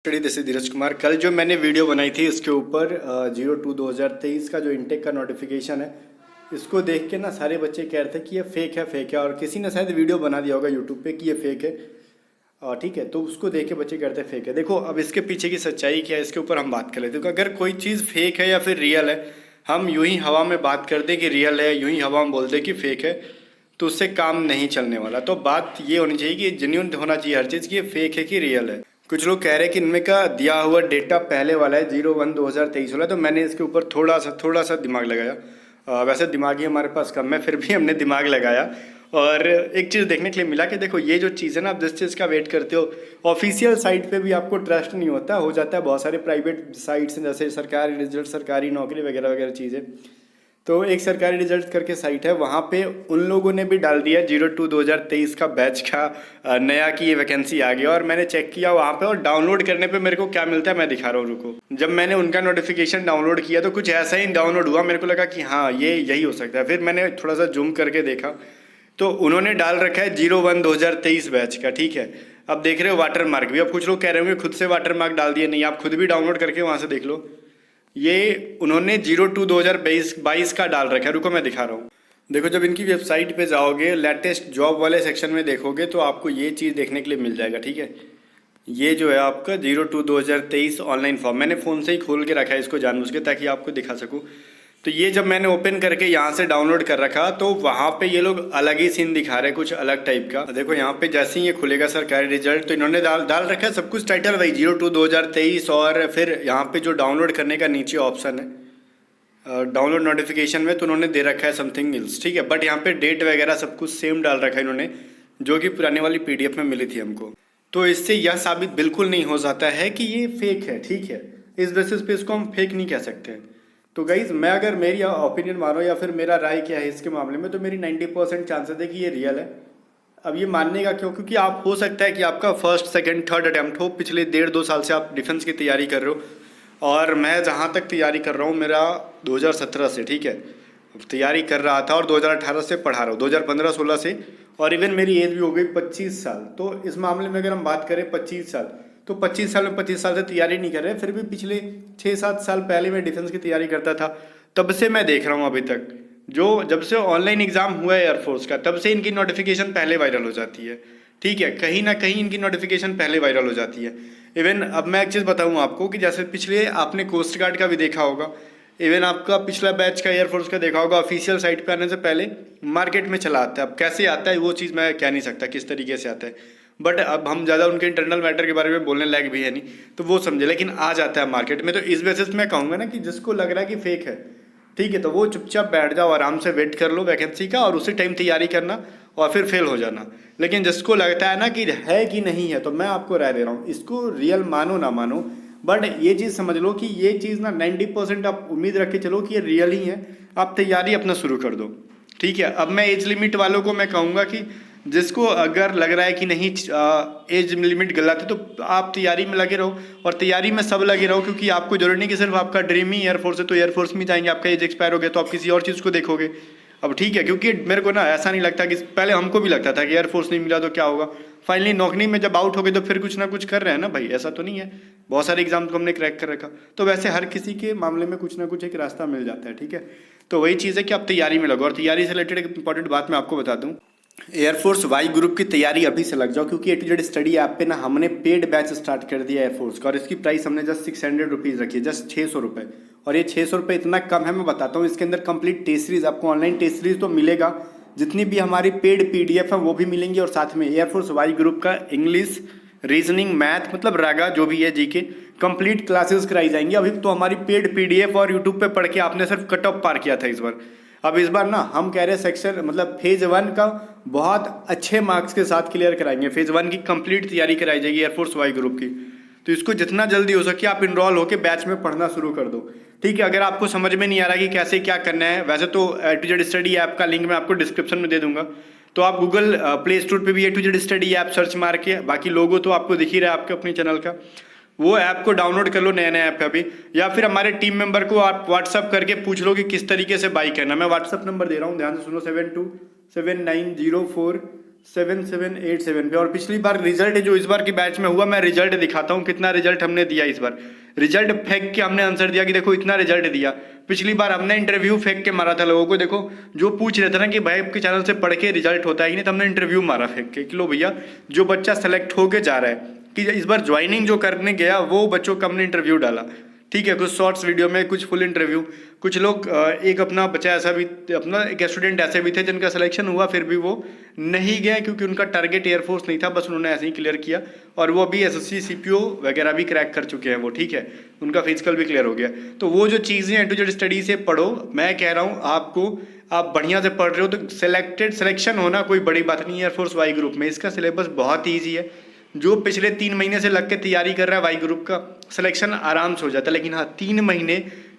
This is धीरज कुमार। कल जो मैंने वीडियो बनाई थी इसके ऊपर 02/2023 का जो इंटेक का नोटिफिकेशन है, इसको देख के ना सारे बच्चे कह रहे थे कि ये फेक है और किसी ने शायद वीडियो बना दिया होगा यूट्यूब पे कि ये फेक है। ठीक है, तो उसको देख के बच्चे कहते हैं फेक है। देखो अब इसके पीछे की सच्चाई क्या है, इसके ऊपर हम बात कर लेते हैं। अगर कोई चीज़ फेक है या फिर रियल है, हम यूं ही हवा में बात कर दें कि रियल है, यूं ही हवा में बोल दें कि फेक है, तो उससे काम नहीं चलने वाला। तो बात ये होनी चाहिए कि जेन्युइन होना चाहिए हर चीज़, कि ये फेक है कि रियल है। कुछ लोग कह रहे हैं कि इनमें का दिया हुआ डेटा पहले वाला है 01/2023 वाला, तो मैंने इसके ऊपर थोड़ा सा दिमाग लगाया। वैसे दिमाग ही हमारे पास कम है, फिर भी हमने दिमाग लगाया और एक चीज़ देखने के लिए मिला कि देखो ये जो चीज़ है ना, आप जिस चीज़ का वेट करते हो ऑफिशियल साइट पे भी आपको ट्रस्ट नहीं होता, हो जाता है बहुत सारे प्राइवेट साइट्स हैं जैसे सरकारी रिजल्ट, सरकारी नौकरी वगैरह वगैरह चीज़ें। तो एक सरकारी रिजल्ट करके साइट है, वहाँ पे उन लोगों ने भी डाल दिया 02/2023 का बैच का नया कि ये वैकेंसी आ गया। और मैंने चेक किया वहाँ पे, और डाउनलोड करने पे मेरे को क्या मिलता है मैं दिखा रहा हूँ, रुको। जब मैंने उनका नोटिफिकेशन डाउनलोड किया तो कुछ ऐसा ही डाउनलोड हुआ, मेरे को लगा कि हाँ ये यही हो सकता है। फिर मैंने थोड़ा सा जूम करके देखा तो उन्होंने डाल रखा है 01/2023 बैच का, ठीक है। अब देख रहे हो वाटर मार्क भी, अब कुछ लोग कह रहे होंगे खुद से वाटर मार्क डाल दिए, नहीं, आप खुद भी डाउनलोड करके वहाँ से देख लो। ये उन्होंने 02/2022 का डाल रखा है, रुको मैं दिखा रहा हूँ। देखो जब इनकी वेबसाइट पे जाओगे, लेटेस्ट जॉब वाले सेक्शन में देखोगे तो आपको ये चीज़ देखने के लिए मिल जाएगा, ठीक है। ये जो है आपका 02/2023 ऑनलाइन फॉर्म, मैंने फ़ोन से ही खोल के रखा है इसको जानबूझ के ताकि आपको दिखा सकूँ। तो ये जब मैंने ओपन करके यहाँ से डाउनलोड कर रखा तो वहाँ पे ये लोग अलग ही सीन दिखा रहे हैं, कुछ अलग टाइप का। देखो यहाँ पे जैसे ही ये खुलेगा सरकारी रिजल्ट, तो इन्होंने डाल रखा है सब कुछ टाइटल वही 02/2023, और फिर यहाँ पे जो डाउनलोड करने का नीचे ऑप्शन है डाउनलोड नोटिफिकेशन में, तो उन्होंने दे रखा है समथिंग एल्स, ठीक है। बट यहाँ पे डेट वगैरह सब कुछ सेम डाल रखा है इन्होंने, जो कि पुराने वाली PDF में मिली थी हमको। तो इससे यह साबित बिल्कुल नहीं हो जाता है कि ये फेक है, ठीक है। इस बेसिस पे इसको हम फेक नहीं कह सकते। तो गाइज मैं अगर मेरी ओपिनियन मानो या फिर मेरा राय क्या है इसके मामले में, तो मेरी 90% चांसेस है कि ये रियल है। अब ये मानने का क्यों, क्योंकि आप हो सकता है कि आपका फर्स्ट सेकंड थर्ड अटैम्प्ट हो, पिछले 1.5-2 साल से आप डिफेंस की तैयारी कर रहे हो, और मैं जहाँ तक तैयारी कर रहा हूँ मेरा 2017 से, ठीक है, तैयारी कर रहा था, और 2018 से पढ़ा रहा हूँ, 2015-16 से, और इवन मेरी एज भी हो गई 25 साल। तो इस मामले में अगर हम बात करें 25 साल, तो 25 साल में 25 साल से तैयारी नहीं कर रहे, फिर भी पिछले 6-7 साल पहले मैं डिफेंस की तैयारी करता था, तब से मैं देख रहा हूँ अभी तक। जो जब से ऑनलाइन एग्ज़ाम हुआ है एयरफोर्स का, तब से इनकी नोटिफिकेशन पहले वायरल हो जाती है, ठीक है। कहीं ना कहीं इनकी नोटिफिकेशन पहले वायरल हो जाती है। इवन अब मैं एक चीज़ बताऊँ आपको कि जैसे पिछले आपने कोस्ट गार्ड का भी देखा होगा, इवन आपका पिछला बैच का एयरफोर्स का देखा होगा, ऑफिशियल साइट पे आने से पहले मार्केट में चला आता है। अब कैसे आता है वो चीज़ मैं कह नहीं सकता किस तरीके से आता है, बट अब हम ज़्यादा उनके इंटरनल मैटर के बारे में बोलने लायक भी है नहीं, तो वो समझे, लेकिन आ जाता है मार्केट में। तो इस बेसिस मैं कहूँगा ना कि जिसको लग रहा है कि फेक है, ठीक है, तो वो चुपचाप बैठ जाओ, आराम से वेट कर लो वैकेंसी का, और उसी टाइम तैयारी करना और फिर फेल हो जाना। लेकिन जिसको लगता है ना कि है कि नहीं है, तो मैं आपको राय दे रहा हूँ, इसको रियल मानो ना मानो, बट ये चीज़ समझ लो कि ये चीज़ ना 90% आप उम्मीद रख के चलो कि ये रियल ही है। आप तैयारी अपना शुरू कर दो, ठीक है। अब मैं एज लिमिट वालों को मैं कहूँगा कि जिसको अगर लग रहा है कि नहीं एज लिमिट गलत है, तो आप तैयारी में लगे रहो, और तैयारी में सब लगे रहो, क्योंकि आपको जरूरी नहीं कि सिर्फ आपका ड्रीम ही एयरफोर्स है तो एयरफोर्स में जाएंगे, आपका एज एक्सपायर हो गया तो आप किसी और चीज़ को देखोगे। अब ठीक है, क्योंकि मेरे को ना ऐसा नहीं लगता कि पहले हमको भी लगता था कि एयरफोर्स नहीं मिला तो क्या होगा, फाइनली नौकरी में जब आउट हो गए तो फिर कुछ ना कुछ कर रहे हैं ना भाई, ऐसा तो नहीं है। बहुत सारे एग्जाम को हमने क्रैक कर रखा, तो वैसे हर किसी के मामले में कुछ ना कुछ एक रास्ता मिल जाता है, ठीक है। तो वही चीज़ है कि आप तैयारी में लगो। और तैयारी से रिलेटेड एक इंपॉर्टेंट बात मैं आपको बता दूं, एयरफोर्स वाई ग्रुप की तैयारी अभी से लग जाओ, क्योंकि A to Z study app पे ना हमने पेड बैच स्टार्ट कर दिया एयरफोर्स का, और इसकी प्राइस हमने जस्ट 600 रुपीज़ रखी है, जस्ट 600 रुपये। और ये 600 रुपये इतना कम है, मैं बताता हूँ, इसके अंदर कंप्लीट टेस्ट सीरीज, आपको ऑनलाइन टेस्ट सीरीज तो मिलेगा, जितनी भी हमारी पेड PDF है वो भी मिलेंगी, और साथ में एयरफोर्स वाई ग्रुप का इंग्लिश, रीजनिंग, मैथ, मतलब रागा जो भी है, GK कंप्लीट क्लासेस कराई जाएंगी। अभी तो हमारी पेड PDF और यूट्यूब पे पढ़ के आपने सिर्फ कट ऑफ पार किया था इस बार। अब इस बार ना हम कह रहे हैं सेक्शन मतलब फेज 1 का बहुत अच्छे मार्क्स के साथ क्लियर कराएंगे, फेज 1 की कंप्लीट तैयारी कराई जाएगी एयरफोर्स वाई ग्रुप की। तो इसको जितना जल्दी हो सके आप इनरोल होकर बैच में पढ़ना शुरू कर दो, ठीक है। अगर आपको समझ में नहीं आ रहा कि कैसे क्या करना है, वैसे तो A to Z study app का लिंक मैं आपको डिस्क्रिप्शन में दे दूंगा, तो आप गूगल प्ले स्टोर पे भी A to Z study app search मार के, बाकी लोगो तो आपको दिख ही रहा है आपके अपने चैनल का, वो ऐप को डाउनलोड कर लो, नया नया ऐप है अभी। या फिर हमारे टीम मेंबर को आप व्हाट्सअप करके पूछ लो कि किस तरीके से बाई करना। मैं व्हाट्सअप नंबर दे रहा हूँ, ध्यान से सुनो, 7787 पे। और पिछली बार रिजल्ट जो इस बार की बैच में हुआ, मैं रिजल्ट दिखाता हूँ कितना रिजल्ट हमने दिया इस बार। रिजल्ट फेंक के हमने आंसर दिया कि देखो इतना रिजल्ट दिया। पिछली बार हमने इंटरव्यू फेंक के मारा था लोगों को, देखो जो पूछ रहे थे ना कि भाई आपके चैनल से पढ़ के रिजल्ट होता है कि नहीं, तो हमने इंटरव्यू मारा फेंक के कि लो भैया जो बच्चा सेलेक्ट होके जा रहा है कि इस बार ज्वाइनिंग जो करने गया वो बच्चों का हमने इंटरव्यू डाला। ठीक है, कुछ शॉर्ट्स वीडियो में, कुछ फुल इंटरव्यू। कुछ लोग एक अपना बच्चा ऐसा भी, अपना एक स्टूडेंट ऐसे भी थे जिनका सिलेक्शन हुआ फिर भी वो नहीं गए क्योंकि उनका टारगेट एयरफोर्स नहीं था, बस उन्होंने ऐसे ही क्लियर किया और वो अभी एसएससी सीपीओ वगैरह भी क्रैक कर चुके हैं वो। ठीक है, उनका फिजिकल भी क्लियर हो गया। तो वो जो चीज़ें हैं टू स्टडी से पढ़ो। मैं कह रहा हूँ आपको, आप बढ़िया से पढ़ रहे हो तो सिलेक्शन होना कोई बड़ी बात नहीं है एयरफोर्स वाई ग्रुप में। इसका सिलेबस बहुत ईजी है। जो पिछले 3 महीने से लग के तैयारी कर रहा है वाई ग्रुप का, सिलेक्शन आराम से हो जाता है। लेकिन हाँ, 3 महीने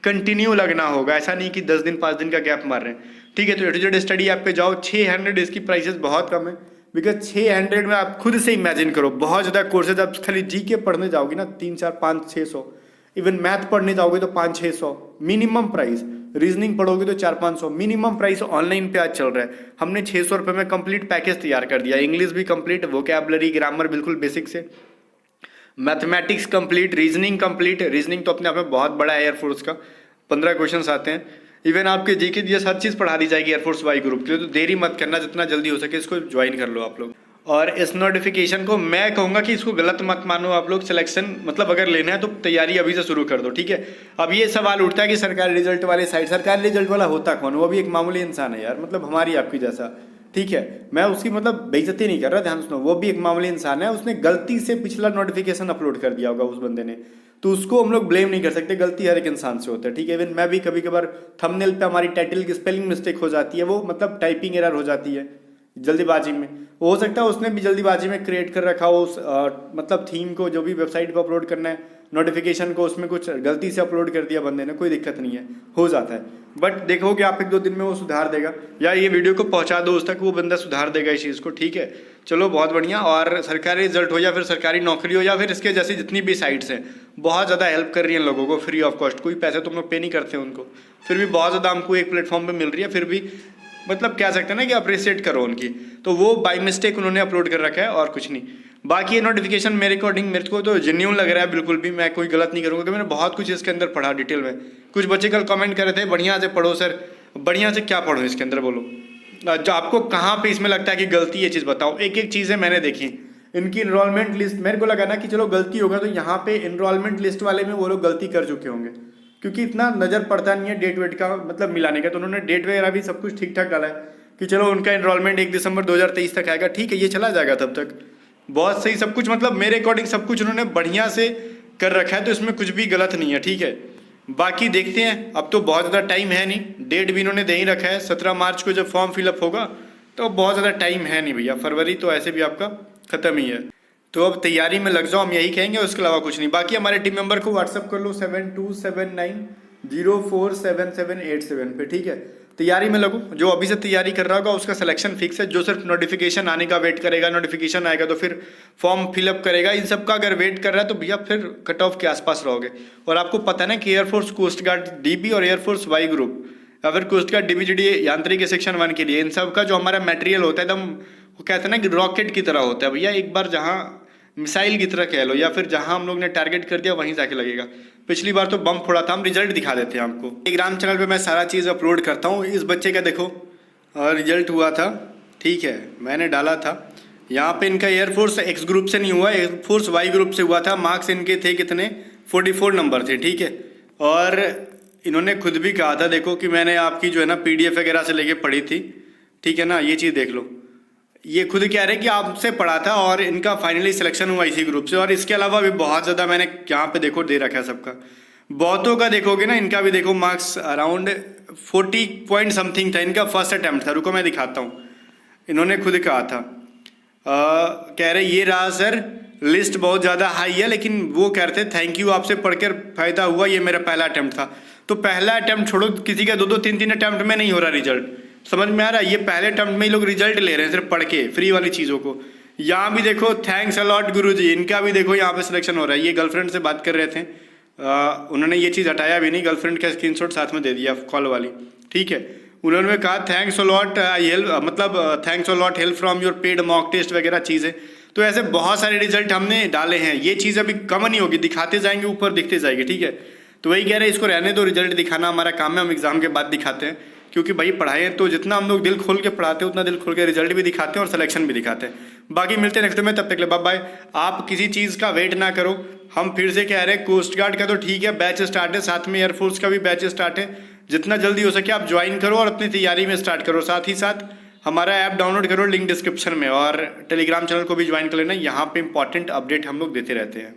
कंटिन्यू लगना होगा, ऐसा नहीं कि 10 दिन 5 दिन का गैप मार रहे हैं। ठीक है, तो एटूजेड स्टडी ऐप पे जाओ। 600 इसकी प्राइसेस बहुत कम है, बिकॉज 600 में आप खुद से इमेजिन करो, बहुत ज़्यादा कोर्सेज। आप खाली जीके पढ़ने जाओगे ना 3 4 5 600, इवन मैथ पढ़ने जाओगे तो 500-600 मिनिमम प्राइस। रीजनिंग पढ़ोगे तो 400-500 मिनिमम प्राइस ऑनलाइन पे आज चल रहा है। हमने 600 रुपये में कंप्लीट पैकेज तैयार कर दिया। इंग्लिश भी कंप्लीट, वोकैबलरी ग्रामर बिल्कुल बेसिक से, mathematics complete, reasoning complete. Reasoning तो अपने आप में बहुत बड़ा है एयरफोर्स का, 15 क्वेश्चन आते हैं। इवन आपके जीके जी हर चीज़ पढ़ा दी जाएगी एयरफोर्स वाई ग्रुप के लिए। तो देरी मत करना, जितना जल्दी हो सके इसको ज्वाइन कर लो आप लोग। और इस नोटिफिकेशन को मैं कहूँगा कि इसको गलत मत मानो आप लोग। सिलेक्शन मतलब अगर लेना है तो तैयारी अभी से शुरू कर दो। ठीक है, अब ये सवाल उठता है कि सरकारी रिजल्ट वाले साइड, सरकारी रिजल्ट वाला होता कौन? वो भी एक मामूली इंसान है यार, मतलब हमारी आपकी जैसा। ठीक है, मैं उसकी मतलब बेइज्जती नहीं कर रहा, ध्यान सुनो। वो भी एक मामूली इंसान है, उसने गलती से पिछला नोटिफिकेशन अपलोड कर दिया होगा उस बंदे ने, तो उसको हम लोग ब्लेम नहीं कर सकते। गलती हर एक इंसान से होता है। ठीक है, इवन मैं भी कभी कभार थंबनेल पे हमारी टाइटल की स्पेलिंग मिस्टेक हो जाती है, वो मतलब टाइपिंग एरर हो जाती है जल्दीबाजी में। हो सकता है उसने भी जल्दीबाजी में क्रिएट कर रखा हो उस मतलब थीम को, जो भी वेबसाइट को अपलोड करना है नोटिफिकेशन को, उसमें कुछ गलती से अपलोड कर दिया बंदे ने, कोई दिक्कत नहीं है, हो जाता है। बट देखोगे आप 1-2 दिन में वो सुधार देगा, या ये वीडियो को पहुंचा दो उस तक, वो बंदा सुधार देगा इस चीज़ को। ठीक है, चलो बहुत बढ़िया। और सरकारी रिजल्ट हो या फिर सरकारी नौकरी हो या फिर इसके जैसी जितनी भी साइट्स हैं, बहुत ज़्यादा हेल्प कर रही हैं लोगों को फ्री ऑफ कॉस्ट। कोई पैसे तुम लोग पे नहीं करते उनको, फिर भी बहुत ज़्यादा हमको एक प्लेटफॉर्म पर मिल रही है। फिर भी मतलब कह सकते हैं ना कि अप्रिशिएट करो उनकी। तो वो बाय मिस्टेक उन्होंने अपलोड कर रखा है और कुछ नहीं। बाकी ये नोटिफिकेशन मेरे अकॉर्डिंग मेरे को तो जेन्युइन लग रहा है, बिल्कुल भी मैं कोई गलत नहीं करूँगा क्योंकि मैंने बहुत कुछ इसके अंदर पढ़ा डिटेल में। कुछ बच्चे कल कमेंट कर रहे थे बढ़िया से पढ़ो सर, बढ़िया से क्या पढ़ो इसके अंदर बोलो, जो आपको कहाँ पे इसमें लगता है कि गलती, ये चीज़ बताओ। एक एक चीज़ें मैंने देखी, इनकी इनरोलमेंट लिस्ट, मेरे को लगा ना कि चलो गलती होगा तो यहाँ पे इनरोलमेंट लिस्ट वाले में वो लोग गलती कर चुके होंगे, क्योंकि इतना नज़र पड़ता नहीं है डेट वेट का मतलब मिलाने का। तो उन्होंने डेट वगैरह भी सब कुछ ठीक ठाक डाला है कि चलो उनका इनरोलमेंट 1 दिसंबर 2023 तक आएगा। ठीक है, ये चला जाएगा तब तक, बहुत सही सब कुछ, मतलब मेरे अकॉर्डिंग सब कुछ उन्होंने बढ़िया से कर रखा है, तो इसमें कुछ भी गलत नहीं है। ठीक है, बाकी देखते हैं, अब तो बहुत ज़्यादा टाइम है नहीं, डेट भी इन्होंने दे ही रखा है 17 मार्च को जब फॉर्म फिलअप होगा, तो बहुत ज़्यादा टाइम है नहीं भैया, फरवरी तो ऐसे भी आपका ख़त्म ही है। तो अब तैयारी में लग जाओ, हम यही कहेंगे, उसके अलावा कुछ नहीं। बाकी हमारे टीम मेंबर को व्हाट्सअप कर लो 7279047787 पे। ठीक है, तैयारी में लगो। जो अभी से तैयारी कर रहा होगा उसका सिलेक्शन फिक्स है। जो सिर्फ नोटिफिकेशन आने का वेट करेगा, नोटिफिकेशन आएगा तो फिर फॉर्म फिलअप करेगा, इन सब का अगर वेट कर रहा है तो भैया फिर कट ऑफ के आसपास रहोगे। और आपको पता है ना कि एयरफोर्स कोस्ट गार्ड डीबी और एयरफोर्स वाई ग्रुप, अगर कोस्ट गार्ड डीबीजीडी यांत्रिक सेक्शन 1 के लिए, इन सब का जो हमारा मटेरियल होता है एकदम, वो कहते हैं ना कि रॉकेट की तरह होता है भैया। एक बार जहाँ मिसाइल की तरह कह लो, या फिर जहाँ हम लोग ने टारगेट कर दिया वहीं जाके लगेगा। पिछली बार तो बम फोड़ा था, हम रिजल्ट दिखा देते हैं आपको। टेलीग्राम चैनल पे मैं सारा चीज़ अपलोड करता हूँ। इस बच्चे का देखो रिजल्ट हुआ था, ठीक है, मैंने डाला था यहाँ पे। इनका एयरफोर्स एक्स ग्रुप से नहीं हुआ, एयरफोर्स वाई ग्रुप से हुआ था। मार्क्स इनके थे कितने, 44 नंबर थे। ठीक है, और इन्होंने खुद भी कहा था, देखो कि मैंने आपकी जो है ना PDF वगैरह से लेके पढ़ी थी। ठीक है ना, ये चीज़ देख लो, ये खुद कह रहे कि आपसे पढ़ा था और इनका फाइनली सिलेक्शन हुआ इसी ग्रुप से। और इसके अलावा भी बहुत ज़्यादा मैंने यहाँ पे देखो दे रखा है सबका। बहुतों का देखोगे ना, इनका भी देखो मार्क्स अराउंड 40 पॉइंट समथिंग था, इनका फर्स्ट अटैम्प्ट था। रुको मैं दिखाता हूँ, इन्होंने खुद कहा था, कह रहे ये रहा सर, लिस्ट बहुत ज़्यादा हाई है, लेकिन वो कह रहे थे थैंक यू, आपसे पढ़कर फ़ायदा हुआ, ये मेरा पहला अटैम्प्ट था। तो पहला अटैम्प्ट छोड़ो, किसी का 2-2, 3-3 अटैम्प्ट में नहीं हो रहा रिजल्ट, समझ में आ रहा है? ये पहले अटैम्प्ट में ही लोग रिजल्ट ले रहे हैं सिर्फ पढ़ के फ्री वाली चीज़ों को। यहाँ भी देखो थैंक्स अलॉट गुरुजी, इनका भी देखो यहाँ पे सिलेक्शन हो रहा है। ये गर्लफ्रेंड से बात कर रहे थे, उन्होंने ये चीज़ हटाया भी नहीं, गर्लफ्रेंड का स्क्रीनशॉट साथ में दे दिया कॉल वाली। ठीक है, उन्होंने कहा थैंक्स अ लॉट हेल्प, मतलब thanks a lot help from your paid mock test वगैरह चीज़ें। तो ऐसे बहुत सारे रिजल्ट हमने डाले हैं, ये चीज़ अभी कम नहीं होगी, दिखाते जाएंगे, ऊपर दिखते जाएगी, ठीक है। तो वही कह रहे हैं इसको रहने दो, रिजल्ट दिखाना हमारा काम है, हम एग्जाम के बाद दिखाते हैं, क्योंकि भाई पढ़ाएं तो जितना हम लोग दिल खोल के पढ़ाते हैं उतना दिल खोल के रिजल्ट भी दिखाते हैं और सिलेक्शन भी दिखाते हैं। बाकी मिलते हैं नेक्स्ट में, तब तक ले बाय बाय। आप किसी चीज़ का वेट ना करो, हम फिर से कह रहे हैं कोस्ट गार्ड का तो ठीक है बैच स्टार्ट है, साथ में एयरफोर्स का भी बैच स्टार्ट है, जितना जल्दी हो सके आप ज्वाइन करो और अपनी तैयारी में स्टार्ट करो। साथ ही साथ हमारा ऐप डाउनलोड करो, लिंक डिस्क्रिप्शन में, और टेलीग्राम चैनल को भी ज्वाइन कर लेना, यहाँ पे इंपॉर्टेंट अपडेट हम लोग देते रहते हैं।